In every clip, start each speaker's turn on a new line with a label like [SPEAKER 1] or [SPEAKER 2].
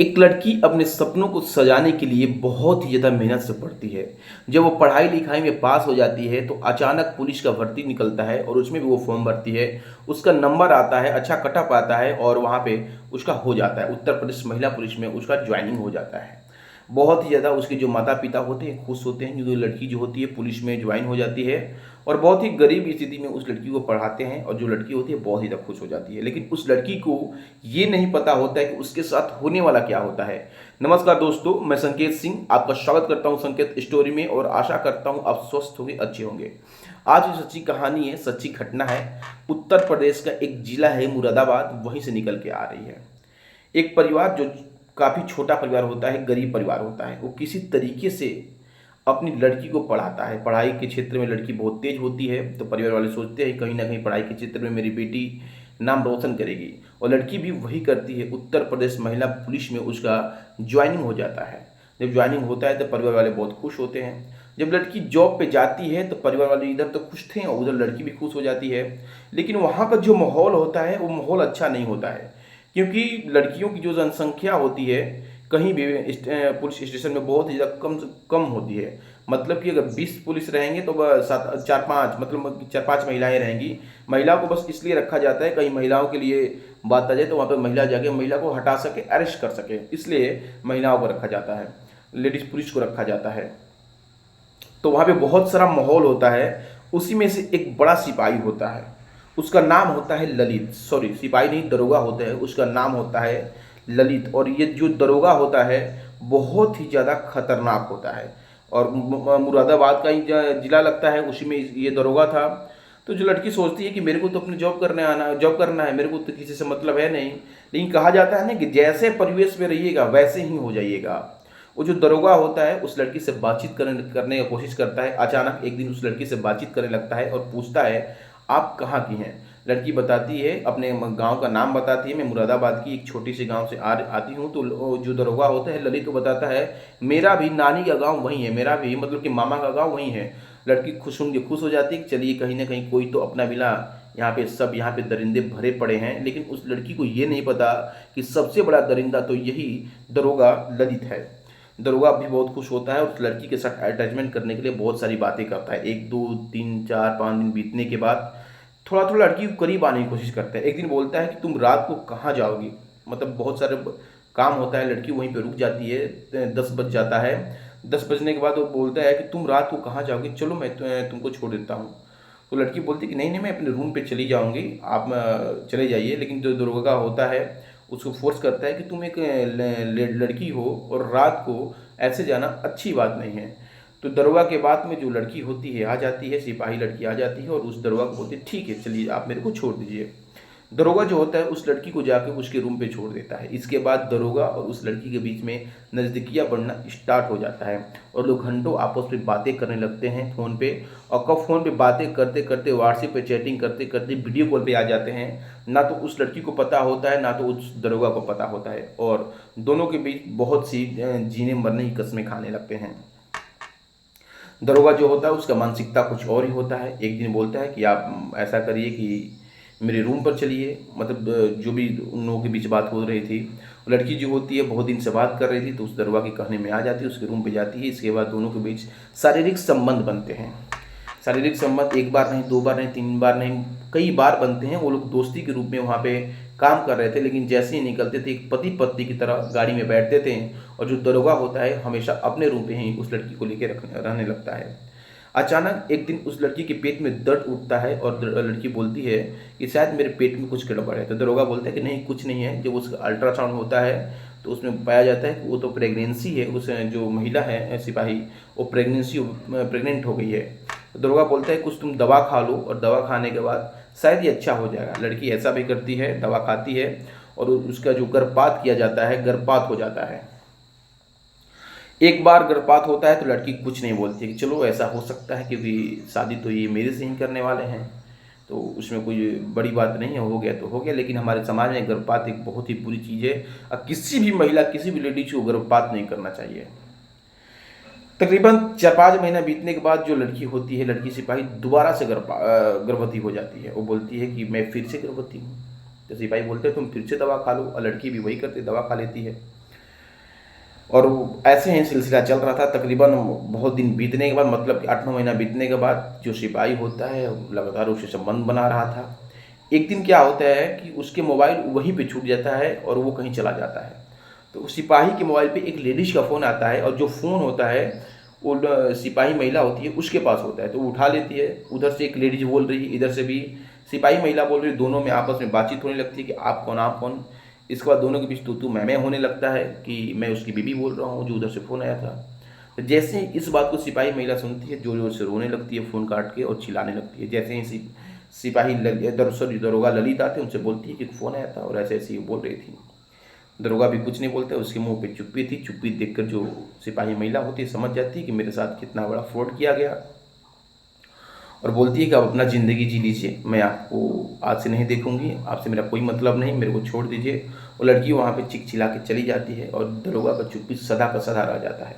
[SPEAKER 1] एक लड़की अपने सपनों को सजाने के लिए बहुत ही ज़्यादा मेहनत से पढ़ती है। जब वो पढ़ाई लिखाई में पास हो जाती है तो अचानक पुलिस का भर्ती निकलता है और उसमें भी वो फॉर्म भरती है। उसका नंबर आता है, अच्छा कटअप आता है और वहाँ पे उसका हो जाता है, उत्तर प्रदेश महिला पुलिस में उसका ज्वाइनिंग हो जाता है। बहुत ही ज़्यादा उसके जो माता पिता होते हैं खुश होते हैं, जो लड़की जो होती है पुलिस में ज्वाइन हो जाती है। और बहुत ही गरीब स्थिति में उस लड़की को पढ़ाते हैं और जो लड़की होती है बहुत ही ज़्यादा खुश हो जाती है। लेकिन उस लड़की को ये नहीं पता होता है कि उसके साथ होने वाला क्या होता है। नमस्कार दोस्तों, मैं संकेत सिंह आपका स्वागत करता हूं संकेत स्टोरी में और आशा करता हूं आप स्वस्थ होंगे, अच्छे होंगे। आज जो सच्ची कहानी है, सच्ची घटना है, उत्तर प्रदेश का एक जिला है मुरादाबाद, वहीं से निकल के आ रही है। एक परिवार जो काफ़ी छोटा परिवार होता है, गरीब परिवार होता है, वो किसी तरीके से अपनी लड़की को पढ़ाता है। पढ़ाई के क्षेत्र में लड़की बहुत तेज होती है तो परिवार वाले सोचते हैं कहीं ना कहीं पढ़ाई के क्षेत्र में मेरी बेटी नाम रोशन करेगी, और लड़की भी वही करती है। उत्तर प्रदेश महिला पुलिस में उसका ज्वाइनिंग हो जाता है। जब ज्वाइनिंग होता है तो परिवार वाले बहुत खुश होते हैं। जब लड़की जॉब पे जाती है तो परिवार वाले इधर तो खुश थे और उधर लड़की भी खुश हो जाती है। लेकिन वहाँ का जो माहौल होता है वो माहौल अच्छा नहीं होता है, क्योंकि लड़कियों की जो जनसंख्या होती है कहीं भी पुलिस स्टेशन में बहुत ही ज़्यादा कम कम होती है। मतलब कि अगर 20 पुलिस रहेंगे तो सात चार पाँच, मतलब 4-5 महिलाएं रहेंगी। महिलाओं को बस इसलिए रखा जाता है, कहीं महिलाओं के लिए बात आ जाए तो वहाँ पे महिला जाके महिला को हटा सके, अरेस्ट कर सके, इसलिए महिलाओं को रखा जाता है, लेडीज पुलिस को रखा जाता है। तो वहाँ पे बहुत सारा माहौल होता है। उसी में से एक बड़ा सिपाही होता है, उसका नाम होता है ललित। सॉरी, सिपाही नहीं, दरोगा होता है, उसका नाम होता है ललित। और ये जो दरोगा होता है बहुत ही ज़्यादा खतरनाक होता है। और मुरादाबाद का ही जिला लगता है, उसी में ये दरोगा था। तो जो लड़की सोचती है कि मेरे को तो अपने जॉब करना है, मेरे को तो किसी से मतलब है नहीं। लेकिन कहा जाता है ना कि जैसे परिवेश में रहिएगा वैसे ही हो जाइएगा। वो जो दरोगा होता है उस लड़की से बातचीत करने की कोशिश करता है। अचानक एक दिन उस लड़की से बातचीत करने लगता है और पूछता है आप कहाँ की हैं। लड़की बताती है, अपने गांव का नाम बताती है, मैं मुरादाबाद की एक छोटी सी गांव से आती हूँ। तो जो दरोगा होता है ललित को बताता है मेरा भी नानी का गांव वहीं है, मेरा भी मतलब कि मामा का गांव वहीं है। लड़की खुश सुन के खुश हो जाती है कि चलिए कहीं ना कहीं कोई तो अपना मिला। यहाँ पे दरिंदे भरे पड़े हैं, लेकिन उस लड़की को ये नहीं पता कि सबसे बड़ा दरिंदा तो यही दरोगा ललित है। दरोगा भी बहुत खुश होता है और उस लड़की के साथ अटैचमेंट करने के लिए बहुत सारी बातें करता है। 1 2 3 4 5 दिन बीतने के बाद थोड़ा थोड़ा लड़की को करीब आने की कोशिश करता है। एक दिन बोलता है कि तुम रात को कहाँ जाओगी, मतलब बहुत सारे काम होता है, लड़की वहीं पे रुक जाती है। 10 बज जाता है। 10 बजने के बाद वो बोलता है कि तुम रात को कहाँ जाओगी, चलो मैं तुमको छोड़ देता हूँ। तो लड़की बोलती है कि नहीं नहीं, मैं अपने रूम पे चली जाऊँगी, आप चले जाइए। लेकिन जो दरोगा होता है उसको फोर्स करता है कि तुम एक लड़की हो और रात को ऐसे जाना अच्छी बात नहीं है। तो दरोगा के बाद में जो लड़की होती है आ जाती है, सिपाही लड़की आ जाती है और उस दरोगा को बोलती है ठीक है चलिए आप मेरे को छोड़ दीजिए। दरोगा जो होता है उस लड़की को जाकर उसके रूम पे छोड़ देता है। इसके बाद दरोगा और उस लड़की के बीच में नज़दीकियाँ बढ़ना स्टार्ट हो जाता है और लोग घंटों आपस में बातें करने लगते हैं फ़ोन पे। और कब फ़ोन पे बातें करते करते, व्हाट्सएप पे चैटिंग करते करते वीडियो कॉल पे आ जाते हैं। ना तो उस लड़की को पता होता है ना तो उस दरोगा को पता होता है, और दोनों के बीच बहुत सी जीने मरने की कस्में खाने लगते हैं। दरोगा जो होता है उसका मानसिकता कुछ और ही होता है। एक दिन बोलता है कि आप ऐसा करिए कि मेरे रूम पर चलिए, मतलब जो भी उन लोगों के बीच बात हो रही थी, लड़की जो होती है बहुत दिन से बात कर रही थी तो उस दरोगा के कहने में आ जाती है, उसके रूम पे जाती है। इसके बाद दोनों के बीच शारीरिक संबंध बनते हैं। शारीरिक संबंध एक बार नहीं, 2 बार नहीं, 3 बार नहीं, कई बार बनते हैं। वो लोग दोस्ती के रूप में वहाँ पे काम कर रहे थे, लेकिन जैसे ही निकलते थे एक पति पत्नी की तरह गाड़ी में बैठते थे। और जो दरोगा होता है हमेशा अपने रूम पे ही उस लड़की को लेके रहने लगता है। अचानक एक दिन उस लड़की के पेट में दर्द उठता है और लड़की बोलती है कि शायद मेरे पेट में कुछ गड़बड़ है। तो दरोगा बोलता है कि नहीं कुछ नहीं है। जब उसका अल्ट्रासाउंड होता है तो उसमें पाया जाता है कि वो तो प्रेगनेंसी है, उस जो महिला है सिपाही वो प्रेग्नेंट हो गई है। तो दरोगा बोलता है कुछ तुम दवा खा लो और दवा खाने के बाद शायद ये अच्छा हो जाएगा। लड़की ऐसा भी करती है, दवा खाती है और उसका जो गर्भपात किया जाता है, गर्भपात हो जाता है। एक बार गर्भपात होता है तो लड़की कुछ नहीं बोलती है कि चलो ऐसा हो सकता है क्योंकि शादी तो ये मेरे से ही करने वाले हैं, तो उसमें कोई बड़ी बात नहीं है, हो गया तो हो गया। लेकिन हमारे समाज में गर्भपात एक बहुत ही बुरी चीज़ है और किसी भी महिला, किसी भी लेडीज को गर्भपात नहीं करना चाहिए। तकरीबन 4-5 महीना बीतने के बाद जो लड़की होती है, लड़की सिपाही दोबारा से गर्भवती हो जाती है। वो बोलती है कि मैं फिर से गर्भवती हूँ। तो सिपाही बोलते हैं तुम फिर से दवा खा लो, और लड़की भी वही करती दवा खा लेती है। और ऐसे ही सिलसिला चल रहा था तकरीबन बहुत दिन बीतने के बाद, मतलब कि 8-9 महीना बीतने के बाद जो सिपाही होता है लगातार उससे संबंध बना रहा था। एक दिन क्या होता है कि उसके मोबाइल वहीं पे छूट जाता है और वो कहीं चला जाता है। तो उस सिपाही के मोबाइल पे एक लेडीज़ का फ़ोन आता है और जो फ़ोन होता है वो सिपाही महिला होती है उसके पास होता है, तो वो उठा लेती है। उधर से एक लेडीज़ बोल रही है, इधर से भी सिपाही महिला बोल रही है, दोनों में आपस में बातचीत होने लगती है कि आप कौन, आप कौन। इसके बाद दोनों के बीच तू तू मैं होने लगता है कि मैं उसकी बीवी बोल रहा हूँ जो उधर से फ़ोन आया था। तो जैसे ही इस बात को सिपाही महिला सुनती है, ज़ोर ज़ोर से रोने लगती है फ़ोन काट के और चिल्लाने लगती है। जैसे ही सिपाही दरोगा ललित आते हैं, उनसे बोलती है कि फ़ोन आया था और ऐसे ऐसे ही बोल रही थी। दरोगा भी कुछ नहीं बोलता, उसके मुंह पे चुप्पी थी। चुप्पी देखकर जो सिपाही महिला होती है समझ जाती है कि मेरे साथ कितना बड़ा फ्रॉड किया गया, और बोलती है कि आप अपना ज़िंदगी जी लीजिए, मैं आपको आज से नहीं देखूंगी, आपसे मेरा कोई मतलब नहीं, मेरे को छोड़ दीजिए। वो लड़की वहाँ पे चिक चिल्ला के चली जाती है और दरोगा का चुप्पी सदा का सदा रह जाता है।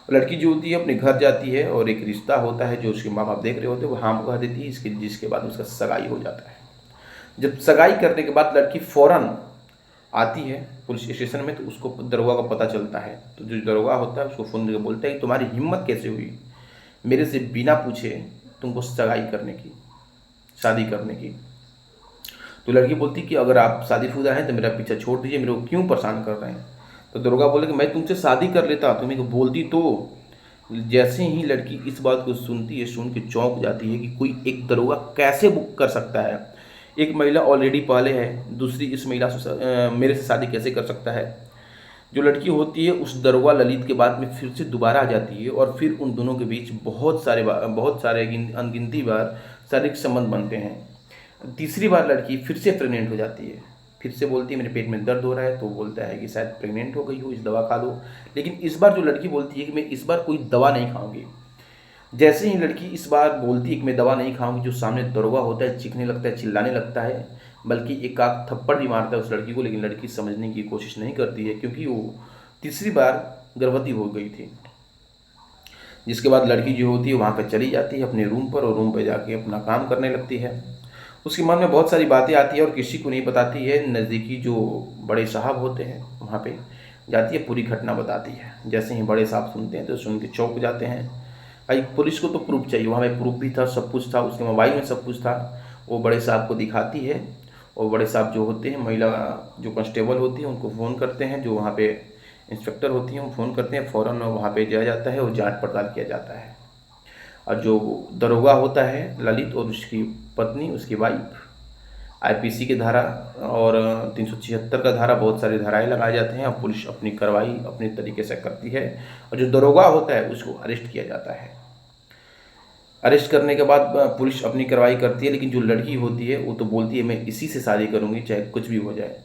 [SPEAKER 1] वो लड़की जो होती है अपने घर जाती है और एक रिश्ता होता है जो उसके माँ बाप देख रहे होते हैं, वो हाँ कह देती है, जिसके बाद उसका सगाई हो जाता है। जब सगाई करने के बाद लड़की फ़ौरन आती है पुलिस स्टेशन में, तो उसको दरोगा को पता चलता है। तो जो दरोगा होता है उसको फ़ोन करके बोलता है कि तुम्हारी हिम्मत कैसे हुई मेरे से बिना पूछे तुमको सगाई करने की, शादी करने की। तो लड़की बोलती कि अगर आप शादीशुदा हैं तो मेरा पीछा छोड़ दीजिए, मेरे को क्यों परेशान कर रहे हैं। तो दरोगा बोले कि मैं तुमसे शादी कर लेता, तुम्हें को बोलती तो। जैसे ही लड़की इस बात को सुनती है, सुन के चौंक जाती है कि कोई एक दरोगा कैसे बुक कर सकता है, एक महिला ऑलरेडी पहले है, दूसरी इस महिला से मेरे से शादी कैसे कर सकता है। जो लड़की होती है उस दरोगा ललित के बाद में फिर से दोबारा आ जाती है और फिर उन दोनों के बीच बहुत सारे अनगिनती बार शारीरिक संबंध बनते हैं। तीसरी बार लड़की फिर से प्रेग्नेंट हो जाती है, फिर से बोलती है मेरे पेट में दर्द हो रहा है, तो बोलता है कि शायद प्रेग्नेंट हो गई हो, इस दवा खा लो। लेकिन इस बार जो लड़की बोलती है कि मैं इस बार कोई दवा नहीं खाऊंगी। जैसे ही लड़की इस बार बोलती है कि मैं दवा नहीं खाऊंगी, जो सामने दरोगा होता है चीखने लगता है, चिल्लाने लगता है, बल्कि एक आध थप्पड़ भी मारता है उस लड़की को। लेकिन लड़की समझने की कोशिश नहीं करती है क्योंकि वो तीसरी बार गर्भवती हो गई थी। जिसके बाद लड़की जो होती है वहाँ पर चली जाती है अपने रूम पर और रूम पर जाके अपना काम करने लगती है। उसके मन में बहुत सारी बातें आती है और किसी को नहीं बताती है। नज़दीकी जो बड़े साहब होते हैं वहाँ पे जाती है, पूरी घटना बताती है। जैसे ही बड़े साहब सुनते हैं तो सुन के चौंक जाते हैं। भाई पुलिस को तो प्रूफ चाहिए, वहाँ पे प्रूफ भी था, सब कुछ था, उसके मोबाइल में सब कुछ था। वो बड़े साहब को दिखाती है और बड़े साहब जो होते हैं, महिला जो कांस्टेबल होती है उनको फ़ोन करते हैं, जो वहाँ पे इंस्पेक्टर होती हैं वो फ़ोन करते हैं, फ़ौरन वहाँ पे जाया जाता है और जांच पड़ताल किया जाता है। और जो दरोगा होता है ललित और उसकी पत्नी, उसकी वाइफ, आईपीसी की धारा और 376 का धारा, बहुत सारी धाराएं लगाए जाते हैं और पुलिस अपनी कार्रवाई अपने तरीके से करती है। और जो दरोगा होता है उसको अरेस्ट किया जाता है। अरेस्ट करने के बाद पुलिस अपनी कार्रवाई करती है, लेकिन जो लड़की होती है वो तो बोलती है मैं इसी से शादी करूँगी चाहे कुछ भी हो जाए।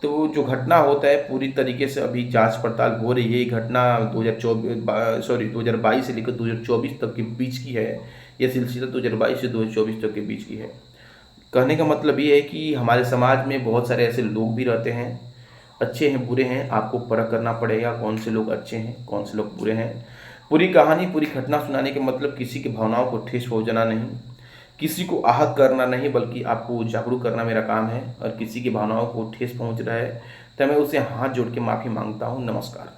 [SPEAKER 1] तो वो जो घटना होता है पूरी तरीके से अभी जांच पड़ताल हो रही है। ये घटना 2022 से लेकर 2024 तक के बीच की है। ये सिलसिला 2022 से 2024 तक के बीच की है। कहने का मतलब ये है कि हमारे समाज में बहुत सारे ऐसे लोग भी रहते हैं, अच्छे हैं बुरे हैं, आपको परख करना पड़ेगा कौन से लोग अच्छे हैं कौन से लोग बुरे हैं। पूरी कहानी पूरी घटना सुनाने के मतलब किसी की भावनाओं को ठेस पहुंचाना नहीं, किसी को आहत करना नहीं, बल्कि आपको जागरूक करना मेरा काम है। और किसी की भावनाओं को ठेस पहुंच रहा है तो मैं उसे हाथ जोड़ के माफ़ी मांगता हूँ। नमस्कार।